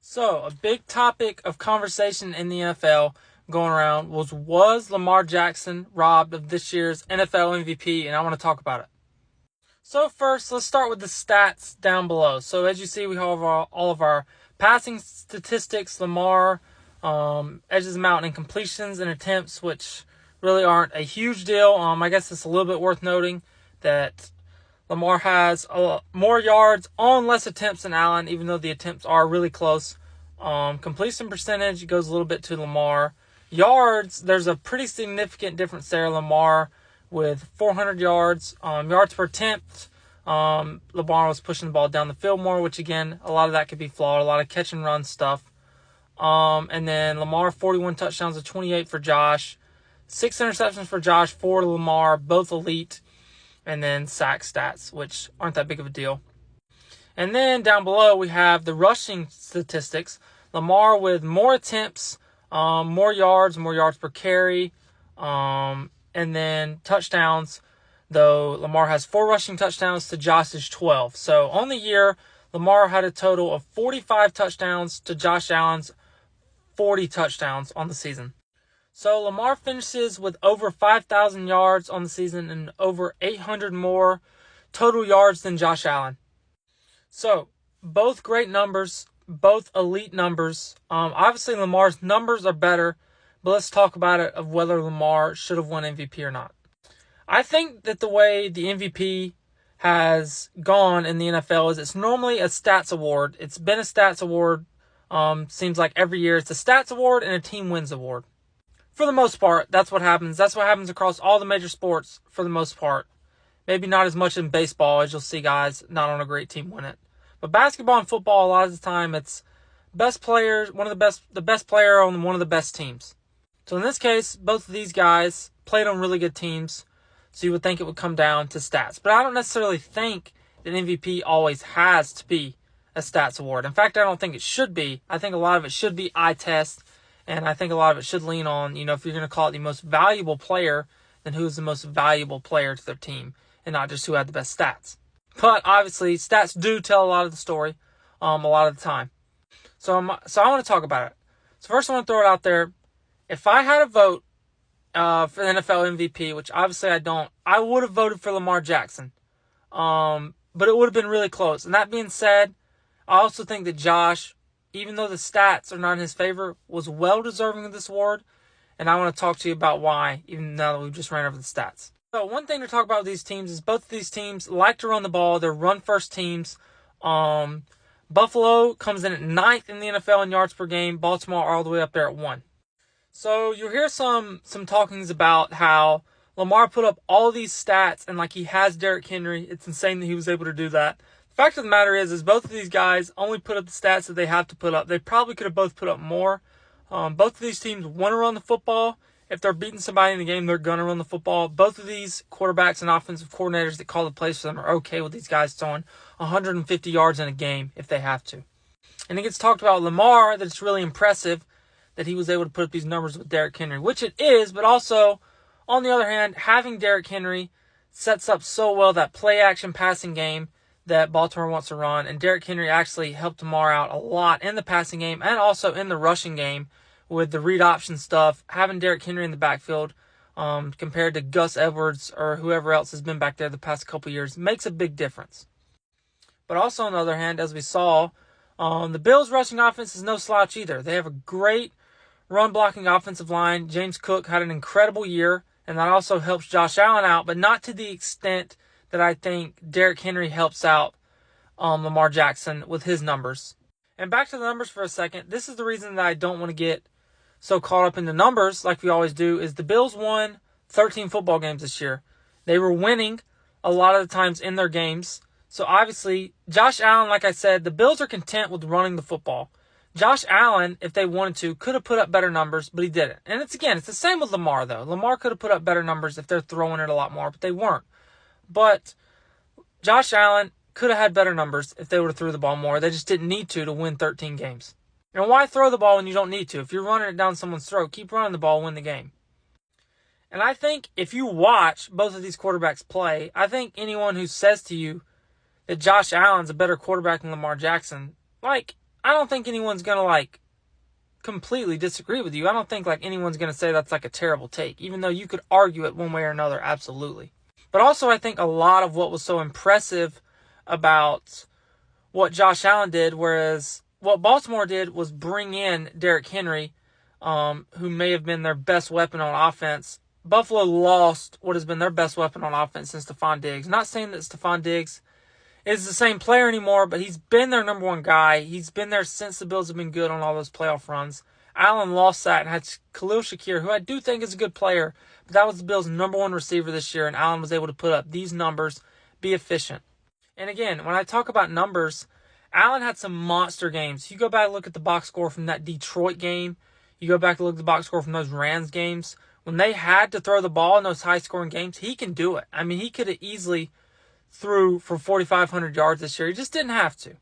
So, a big topic of conversation in the NFL going around was Lamar Jackson robbed of this year's NFL MVP, and I want to talk about it. So first, let's start with the stats down below. So as you see, we have all of our passing statistics. Lamar edges them out in completions and attempts, which really aren't a huge deal. I guess it's a little bit worth noting that Lamar has more yards on less attempts than Allen, even though the attempts are really close. Completion percentage goes a little bit to Lamar. Yards, there's a pretty significant difference there. Lamar with 400 yards. Yards per attempt, Lamar was pushing the ball down the field more, which again, a lot of that could be flawed. A lot of catch and run stuff. And then Lamar, 41 touchdowns to 28 for Josh. 6 interceptions for Josh, 4 to Lamar, both elite. And then sack stats, which aren't that big of a deal. And then down below, we have the rushing statistics. Lamar with more attempts, more yards per carry, and then touchdowns, though Lamar has 4 rushing touchdowns to Josh's 12. So on the year, Lamar had a total of 45 touchdowns to Josh Allen's 40 touchdowns on the season. So Lamar finishes with over 5,000 yards on the season and over 800 more total yards than Josh Allen. So both great numbers, both elite numbers. Obviously Lamar's numbers are better, but let's talk about it of whether Lamar should have won MVP or not. I think that the way the MVP has gone in the NFL is it's normally a stats award. It's been a stats award. Seems like every year it's a stats award and a team wins award. For the most part, that's what happens. That's what happens across all the major sports for the most part. Maybe not as much in baseball, as you'll see guys not on a great team win it. But basketball and football, a lot of the time, it's best players, the best player on one of the best teams. So in this case, both of these guys played on really good teams, so you would think it would come down to stats. But I don't necessarily think that MVP always has to be a stats award. In fact, I don't think it should be. I think a lot of it should be eye test. And I think a lot of it should lean on, if you're going to call it the most valuable player, then who's the most valuable player to their team and not just who had the best stats. But obviously, stats do tell a lot of the story a lot of the time. So I want to talk about it. So first I want to throw it out there. If I had a vote for the NFL MVP, which obviously I don't, I would have voted for Lamar Jackson. But it would have been really close. And that being said, I also think that Josh, even though the stats are not in his favor, was well deserving of this award. And I want to talk to you about why, even now that we've just ran over the stats. So one thing to talk about with these teams is both of these teams like to run the ball. They're run-first teams. Buffalo comes in at 9th in the NFL in yards per game. Baltimore all the way up there at 1. So you'll hear some talkings about how Lamar put up all these stats and like he has Derrick Henry. It's insane that he was able to do that. The fact of the matter is both of these guys only put up the stats that they have to put up. They probably could have both put up more. Both of these teams want to run the football. If they're beating somebody in the game, they're going to run the football. Both of these quarterbacks and offensive coordinators that call the plays for them are okay with these guys throwing 150 yards in a game if they have to. And it gets talked about Lamar, that it's really impressive that he was able to put up these numbers with Derrick Henry, which it is, but also, on the other hand, having Derrick Henry sets up so well that play-action passing game that Baltimore wants to run, and Derrick Henry actually helped Lamar out a lot in the passing game and also in the rushing game with the read option stuff. Having Derrick Henry in the backfield compared to Gus Edwards or whoever else has been back there the past couple years makes a big difference. But also on the other hand, as we saw, the Bills' rushing offense is no slouch either. They have a great run-blocking offensive line. James Cook had an incredible year, and that also helps Josh Allen out, but not to the extent that I think Derrick Henry helps out Lamar Jackson with his numbers. And back to the numbers for a second. This is the reason that I don't want to get so caught up in the numbers like we always do, is the Bills won 13 football games this year. They were winning a lot of the times in their games. So obviously, Josh Allen, like I said, the Bills are content with running the football. Josh Allen, if they wanted to, could have put up better numbers, but he didn't. And it's the same with Lamar, though. Lamar could have put up better numbers if they're throwing it a lot more, but they weren't. But Josh Allen could have had better numbers if they would have threw the ball more. They just didn't need to win 13 games. And why throw the ball when you don't need to? If you're running it down someone's throat, keep running the ball, win the game. And I think if you watch both of these quarterbacks play, I think anyone who says to you that Josh Allen's a better quarterback than Lamar Jackson, I don't think anyone's going to like completely disagree with you. I don't think like anyone's going to say that's like a terrible take, even though you could argue it one way or another, absolutely. But also I think a lot of what was so impressive about what Josh Allen did, whereas what Baltimore did was bring in Derrick Henry, who may have been their best weapon on offense. Buffalo lost what has been their best weapon on offense since Stephon Diggs. Not saying that Stephon Diggs is the same player anymore, but he's been their number one guy. He's been there since the Bills have been good on all those playoff runs. Allen lost that and had Khalil Shakir, who I do think is a good player, but that was the Bills' number one receiver this year, and Allen was able to put up these numbers, be efficient. And again, when I talk about numbers, Allen had some monster games. You go back and look at the box score from that Detroit game. You go back and look at the box score from those Rams games. When they had to throw the ball in those high-scoring games, he can do it. I mean, he could have easily threw for 4,500 yards this year. He just didn't have to.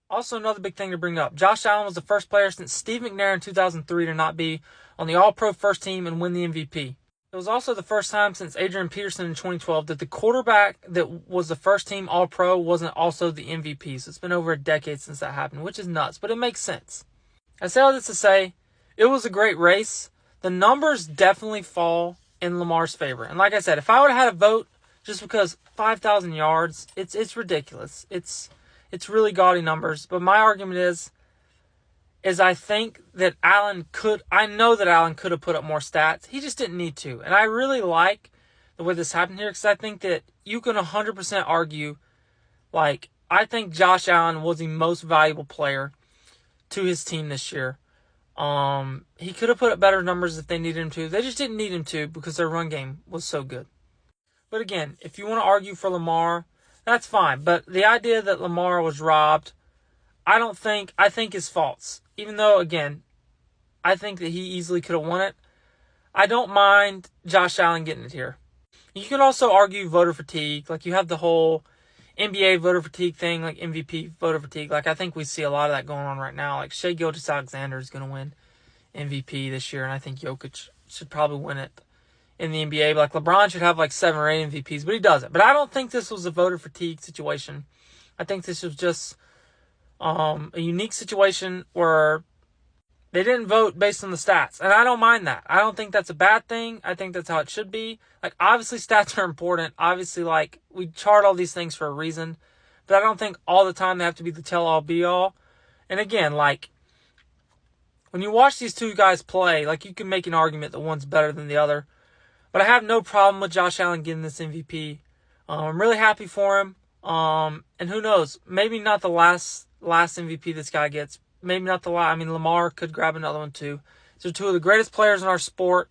Also, another big thing to bring up. Josh Allen was the first player since Steve McNair in 2003 to not be on the All-Pro first team and win the MVP. It was also the first time since Adrian Peterson in 2012 that the quarterback that was the first team All-Pro wasn't also the MVP. So it's been over a decade since that happened, which is nuts, but it makes sense. I say all this to say, it was a great race. The numbers definitely fall in Lamar's favor. And like I said, if I would have had a vote, just because 5,000 yards, it's ridiculous. It's really gaudy numbers. But my argument is I think that I know that Allen could have put up more stats. He just didn't need to. And I really like the way this happened here because I think that you can 100% argue, like, I think Josh Allen was the most valuable player to his team this year. He could have put up better numbers if they needed him to. They just didn't need him to because their run game was so good. But again, if you want to argue for Lamar, that's fine. But the idea that Lamar was robbed, I think is false. Even though, again, I think that he easily could have won it. I don't mind Josh Allen getting it here. You can also argue voter fatigue. Like, you have the whole NBA voter fatigue thing, like MVP voter fatigue. Like, I think we see a lot of that going on right now. Like, Shai Gilgeous-Alexander is going to win MVP this year, and I think Jokic should probably win it in the NBA. Like, LeBron should have like 7 or 8 MVPs, but he doesn't. But I don't think this was a voter fatigue situation. I think this was just a unique situation where they didn't vote based on the stats. And I don't mind that. I don't think that's a bad thing. I think that's how it should be. Like, obviously stats are important. Obviously, like, we chart all these things for a reason. But I don't think all the time they have to be the tell-all, be-all. And again, like, when you watch these two guys play, like, you can make an argument that one's better than the other. But I have no problem with Josh Allen getting this MVP. I'm really happy for him. And who knows? Maybe not the last MVP this guy gets. Maybe not the last. I mean, Lamar could grab another one too. These are two of the greatest players in our sport.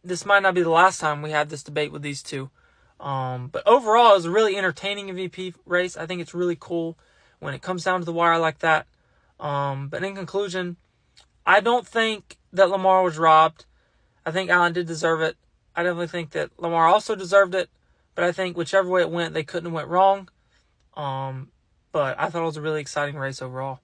This might not be the last time we have this debate with these two. But overall, it was a really entertaining MVP race. I think it's really cool when it comes down to the wire like that. But in conclusion, I don't think that Lamar was robbed. I think Allen did deserve it. I definitely think that Lamar also deserved it. But I think whichever way it went, they couldn't have went wrong. But I thought it was a really exciting race overall.